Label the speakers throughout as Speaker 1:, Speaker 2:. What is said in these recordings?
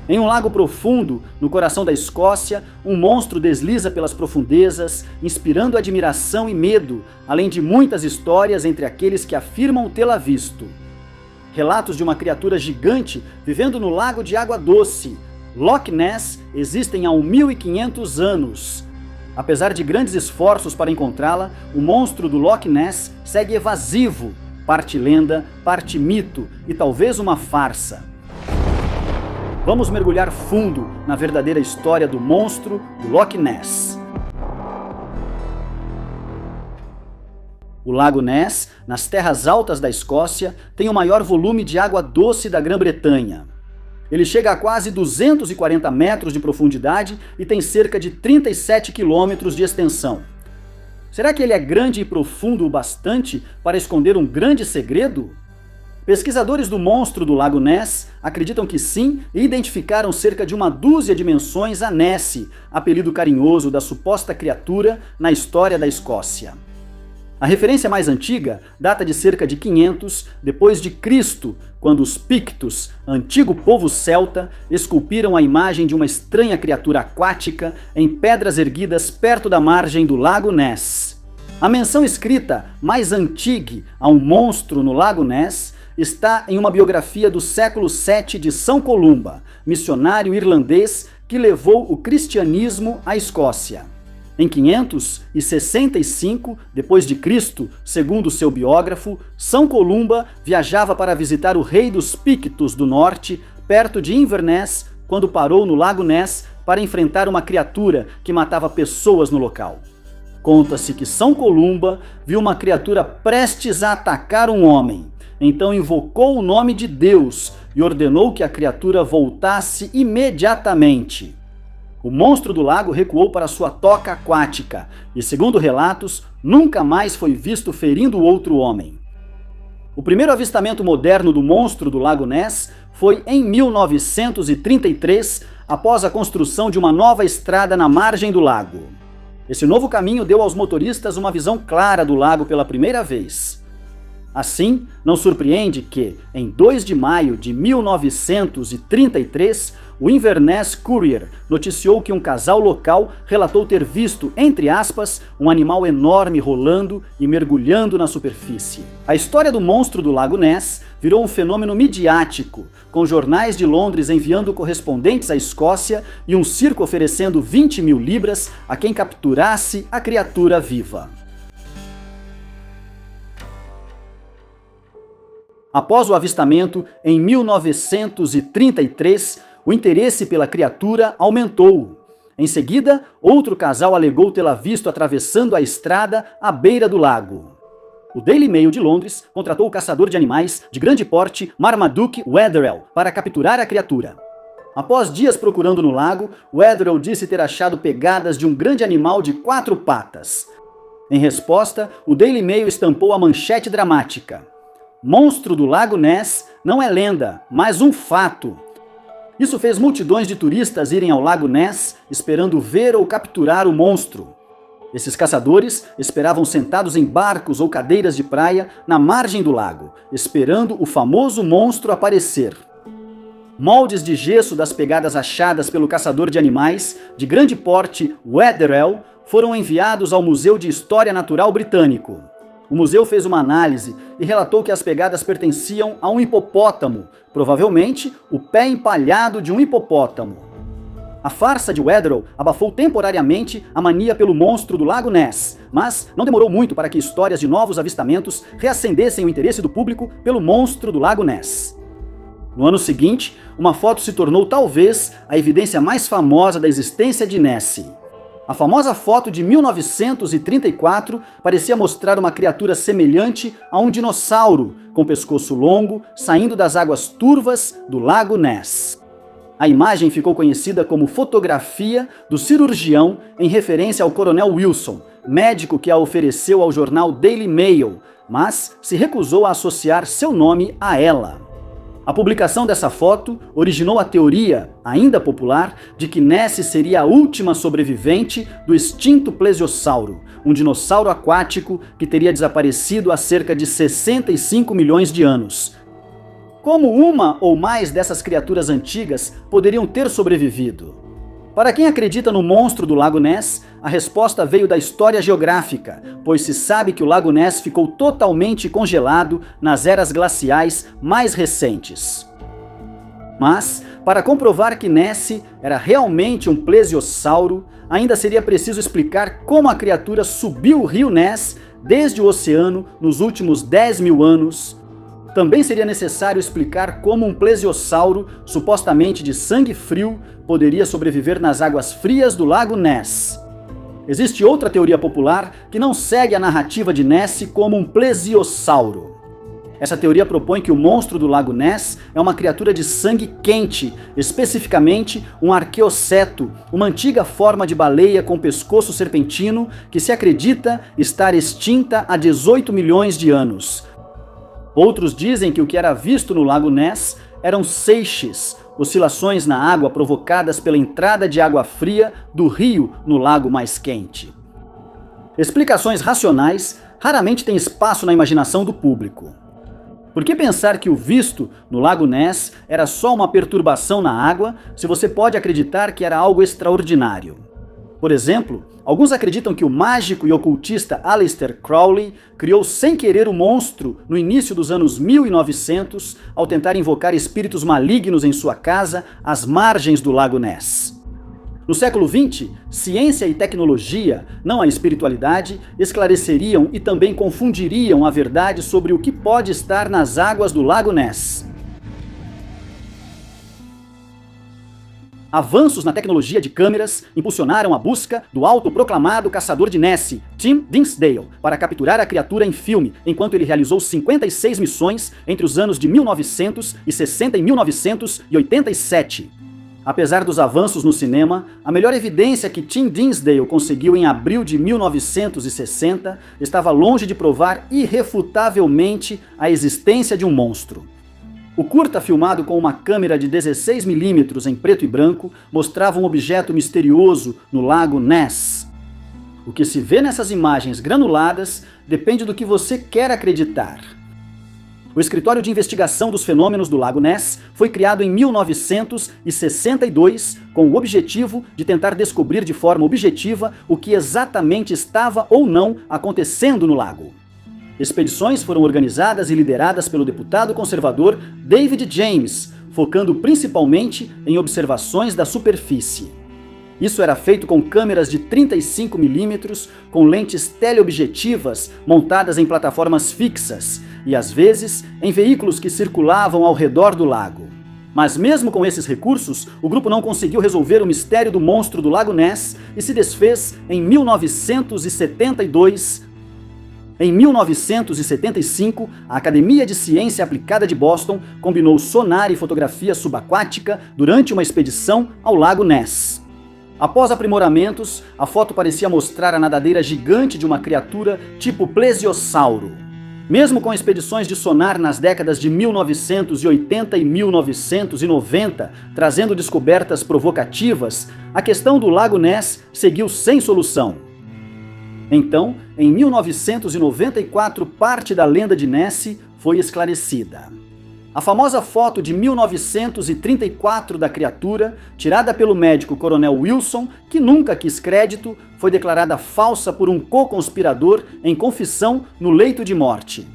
Speaker 1: Em um lago profundo, no coração da Escócia, um monstro desliza pelas profundezas, inspirando admiração e medo, além de muitas histórias entre aqueles que afirmam tê-la visto. Relatos de uma criatura gigante vivendo no lago de água doce, Loch Ness, existem há 1500 anos. Apesar de grandes esforços para encontrá-la, o monstro do Loch Ness segue evasivo, parte lenda, parte mito e talvez uma farsa. Vamos mergulhar fundo na verdadeira história do monstro do Loch Ness. O Lago Ness, nas terras altas da Escócia, tem o maior volume de água doce da Grã-Bretanha. Ele chega a quase 240 metros de profundidade e tem cerca de 37 quilômetros de extensão. Será que ele é grande e profundo o bastante para esconder um grande segredo? Pesquisadores do monstro do Lago Ness acreditam que sim e identificaram cerca de uma dúzia de menções a Nessie, apelido carinhoso da suposta criatura na história da Escócia. A referência mais antiga data de cerca de 500 depois de Cristo, quando os Pictos, antigo povo celta, esculpiram a imagem de uma estranha criatura aquática em pedras erguidas perto da margem do Lago Ness. A menção escrita mais antiga a um monstro no Lago Ness está em uma biografia do século VII de São Columba, missionário irlandês que levou o cristianismo à Escócia. Em 565 d.C., segundo seu biógrafo, São Columba viajava para visitar o rei dos Pictos do norte, perto de Inverness, quando parou no Lago Ness para enfrentar uma criatura que matava pessoas no local. Conta-se que São Columba viu uma criatura prestes a atacar um homem. Então invocou o nome de Deus e ordenou que a criatura voltasse imediatamente. O monstro do lago recuou para sua toca aquática e, segundo relatos, nunca mais foi visto ferindo outro homem. O primeiro avistamento moderno do monstro do Lago Ness foi em 1933, após a construção de uma nova estrada na margem do lago. Esse novo caminho deu aos motoristas uma visão clara do lago pela primeira vez. Assim, não surpreende que, em 2 de maio de 1933, o Inverness Courier noticiou que um casal local relatou ter visto, entre aspas, um animal enorme rolando e mergulhando na superfície. A história do monstro do Lago Ness virou um fenômeno midiático, com jornais de Londres enviando correspondentes à Escócia e um circo oferecendo 20.000 libras a quem capturasse a criatura viva. Após o avistamento, em 1933, o interesse pela criatura aumentou. Em seguida, outro casal alegou tê-la visto atravessando a estrada à beira do lago. O Daily Mail de Londres contratou o caçador de animais de grande porte Marmaduke Wetherell para capturar a criatura. Após dias procurando no lago, Wetherell disse ter achado pegadas de um grande animal de 4 patas. Em resposta, o Daily Mail estampou a manchete dramática: "Monstro do Lago Ness não é lenda, mas um fato." Isso fez multidões de turistas irem ao Lago Ness esperando ver ou capturar o monstro. Esses caçadores esperavam sentados em barcos ou cadeiras de praia na margem do lago, esperando o famoso monstro aparecer. Moldes de gesso das pegadas achadas pelo caçador de animais de grande porte Wetherell foram enviados ao Museu de História Natural Britânico. O museu fez uma análise e relatou que as pegadas pertenciam a um hipopótamo, provavelmente o pé empalhado de um hipopótamo. A farsa de Wetherell abafou temporariamente a mania pelo monstro do Lago Ness, mas não demorou muito para que histórias de novos avistamentos reacendessem o interesse do público pelo monstro do Lago Ness. No ano seguinte, uma foto se tornou talvez a evidência mais famosa da existência de Nessie. A famosa foto de 1934 parecia mostrar uma criatura semelhante a um dinossauro, com pescoço longo, saindo das águas turvas do Lago Ness. A imagem ficou conhecida como fotografia do cirurgião, em referência ao Coronel Wilson, médico que a ofereceu ao jornal Daily Mail, mas se recusou a associar seu nome a ela. A publicação dessa foto originou a teoria, ainda popular, de que Nessie seria a última sobrevivente do extinto plesiosauro, um dinossauro aquático que teria desaparecido há cerca de 65 milhões de anos. como uma ou mais dessas criaturas antigas poderiam ter sobrevivido? Para quem acredita no monstro do Lago Ness, a resposta veio da história geográfica, pois se sabe que o Lago Ness ficou totalmente congelado nas eras glaciais mais recentes. Mas, para comprovar que Nessie era realmente um plesiosauro, ainda seria preciso explicar como a criatura subiu o rio Ness desde o oceano nos últimos 10 mil anos. Também seria necessário explicar como um plesiosauro, supostamente de sangue frio, poderia sobreviver nas águas frias do Lago Ness. Existe outra teoria popular que não segue a narrativa de Nessie como um plesiosauro. Essa teoria propõe que o monstro do Lago Ness é uma criatura de sangue quente, especificamente um arqueoceto, uma antiga forma de baleia com pescoço serpentino que se acredita estar extinta há 18 milhões de anos. Outros dizem que o que era visto no Lago Ness eram seixes, oscilações na água provocadas pela entrada de água fria do rio no lago mais quente. Explicações racionais raramente têm espaço na imaginação do público. Por que pensar que o visto no Lago Ness era só uma perturbação na água, se você pode acreditar que era algo extraordinário? Por exemplo, alguns acreditam que o mágico e ocultista Aleister Crowley criou sem querer o monstro no início dos anos 1900 ao tentar invocar espíritos malignos em sua casa às margens do Lago Ness. No século XX, ciência e tecnologia, não a espiritualidade, esclareceriam e também confundiriam a verdade sobre o que pode estar nas águas do Lago Ness. Avanços na tecnologia de câmeras impulsionaram a busca do autoproclamado caçador de Nessie, Tim Dinsdale, para capturar a criatura em filme, enquanto ele realizou 56 missões entre os anos de 1960 e 1987. Apesar dos avanços no cinema, a melhor evidência que Tim Dinsdale conseguiu em abril de 1960 estava longe de provar irrefutavelmente a existência de um monstro. O curta, filmado com uma câmera de 16mm em preto e branco, mostrava um objeto misterioso no Lago Ness. O que se vê nessas imagens granuladas depende do que você quer acreditar. O Escritório de Investigação dos Fenômenos do Lago Ness foi criado em 1962 com o objetivo de tentar descobrir de forma objetiva o que exatamente estava ou não acontecendo no lago. Expedições foram organizadas e lideradas pelo deputado conservador David James, focando principalmente em observações da superfície. Isso era feito com câmeras de 35mm, com lentes teleobjetivas montadas em plataformas fixas e, às vezes, em veículos que circulavam ao redor do lago. Mas mesmo com esses recursos, o grupo não conseguiu resolver o mistério do monstro do Lago Ness e se desfez em 1972. Em 1975, a Academia de Ciência Aplicada de Boston combinou sonar e fotografia subaquática durante uma expedição ao Lago Ness. Após aprimoramentos, a foto parecia mostrar a nadadeira gigante de uma criatura tipo plesiosauro. Mesmo com expedições de sonar nas décadas de 1980 e 1990, trazendo descobertas provocativas, a questão do Lago Ness seguiu sem solução. Então, em 1994, parte da lenda de Nessie foi esclarecida. A famosa foto de 1934 da criatura, tirada pelo médico Coronel Wilson, que nunca quis crédito, foi declarada falsa por um co-conspirador em confissão no leito de morte.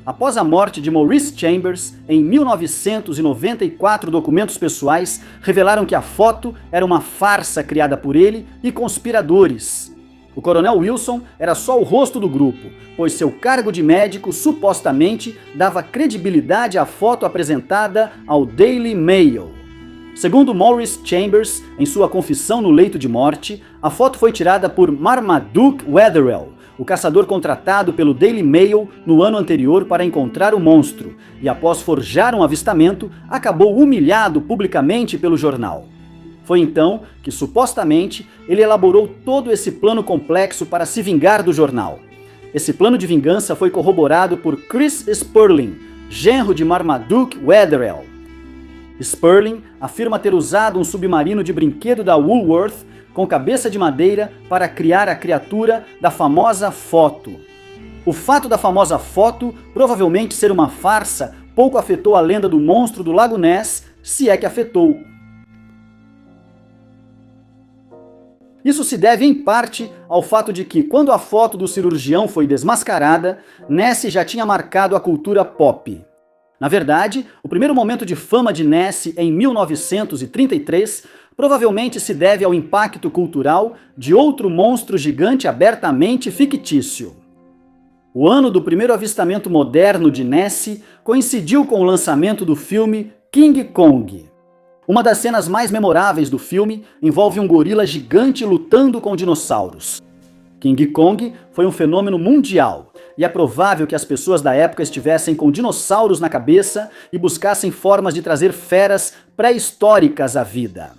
Speaker 1: Após a morte de Maurice Chambers, em 1994, documentos pessoais revelaram que a foto era uma farsa criada por ele e conspiradores. O Coronel Wilson era só o rosto do grupo, pois seu cargo de médico supostamente dava credibilidade à foto apresentada ao Daily Mail. Segundo Maurice Chambers, em sua confissão no leito de morte, a foto foi tirada por Marmaduke Wetherell, o caçador contratado pelo Daily Mail no ano anterior para encontrar o monstro, e após forjar um avistamento, acabou humilhado publicamente pelo jornal. Foi então que, supostamente, ele elaborou todo esse plano complexo para se vingar do jornal. Esse plano de vingança foi corroborado por Chris Sperling, genro de Marmaduke Wetherell. Sperling afirma ter usado um submarino de brinquedo da Woolworth com cabeça de madeira para criar a criatura da famosa foto. O fato da famosa foto provavelmente ser uma farsa pouco afetou a lenda do monstro do Lago Ness, se é que afetou. Isso se deve, em parte, ao fato de que, quando a foto do cirurgião foi desmascarada, Nessie já tinha marcado a cultura pop. Na verdade, o primeiro momento de fama de Nessie, em 1933, provavelmente se deve ao impacto cultural de outro monstro gigante abertamente fictício. O ano do primeiro avistamento moderno de Nessie coincidiu com o lançamento do filme King Kong. Uma das cenas mais memoráveis do filme envolve um gorila gigante lutando com dinossauros. King Kong foi um fenômeno mundial, e é provável que as pessoas da época estivessem com dinossauros na cabeça e buscassem formas de trazer feras pré-históricas à vida.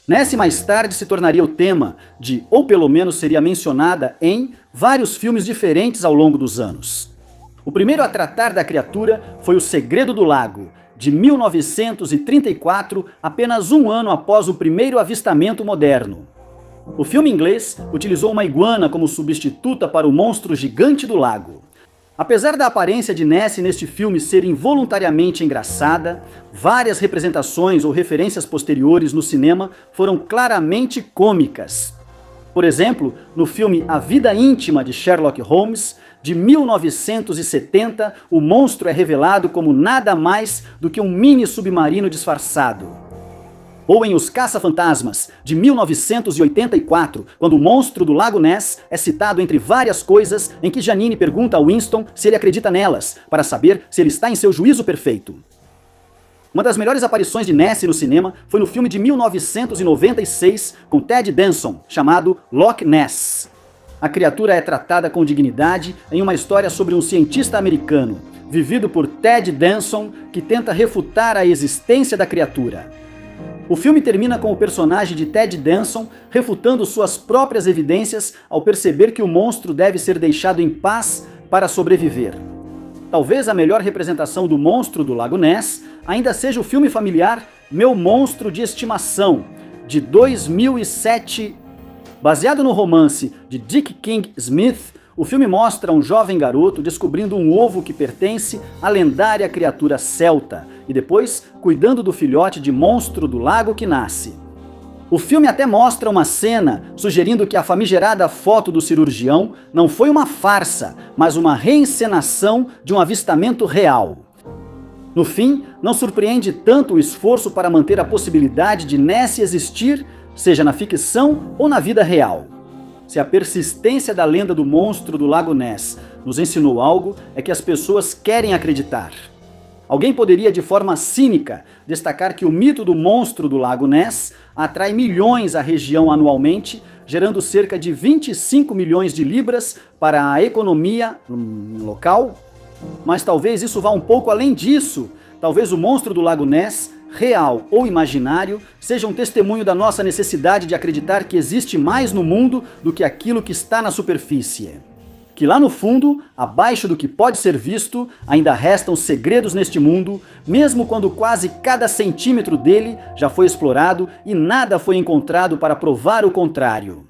Speaker 1: Nessie mais tarde se tornaria o tema de, ou pelo menos seria mencionada em, vários filmes diferentes ao longo dos anos. O primeiro a tratar da criatura foi O Segredo do Lago, de 1934, apenas um ano após o primeiro avistamento moderno. O filme inglês utilizou uma iguana como substituta para o monstro gigante do lago. Apesar da aparência de Nessie neste filme ser involuntariamente engraçada, várias representações ou referências posteriores no cinema foram claramente cômicas. Por exemplo, no filme A Vida Íntima de Sherlock Holmes, de 1970, o monstro é revelado como nada mais do que um mini submarino disfarçado. Ou em Os Caça-Fantasmas, de 1984, quando o monstro do Lago Ness é citado entre várias coisas em que Janine pergunta a Winston se ele acredita nelas, para saber se ele está em seu juízo perfeito. Uma das melhores aparições de Nessie no cinema foi no filme de 1996 com Ted Danson, chamado Loch Ness. A criatura é tratada com dignidade em uma história sobre um cientista americano, vivido por Ted Danson, que tenta refutar a existência da criatura. O filme termina com o personagem de Ted Danson refutando suas próprias evidências ao perceber que o monstro deve ser deixado em paz para sobreviver. Talvez a melhor representação do monstro do Lago Ness ainda seja o filme familiar Meu Monstro de Estimação, de 2007. Baseado no romance de Dick King Smith, o filme mostra um jovem garoto descobrindo um ovo que pertence à lendária criatura celta e depois cuidando do filhote de monstro do lago que nasce. O filme até mostra uma cena sugerindo que a famigerada foto do cirurgião não foi uma farsa, mas uma reencenação de um avistamento real. No fim, não surpreende tanto o esforço para manter a possibilidade de Nessie existir, seja na ficção ou na vida real. Se a persistência da lenda do monstro do Lago Ness nos ensinou algo, é que as pessoas querem acreditar. Alguém poderia, de forma cínica, destacar que o mito do monstro do Lago Ness atrai milhões à região anualmente, gerando cerca de 25 milhões de libras para a economia local. Mas talvez isso vá um pouco além disso. Talvez o monstro do Lago Ness, real ou imaginário, seja um testemunho da nossa necessidade de acreditar que existe mais no mundo do que aquilo que está na superfície. Que lá no fundo, abaixo do que pode ser visto, ainda restam segredos neste mundo, mesmo quando quase cada centímetro dele já foi explorado e nada foi encontrado para provar o contrário.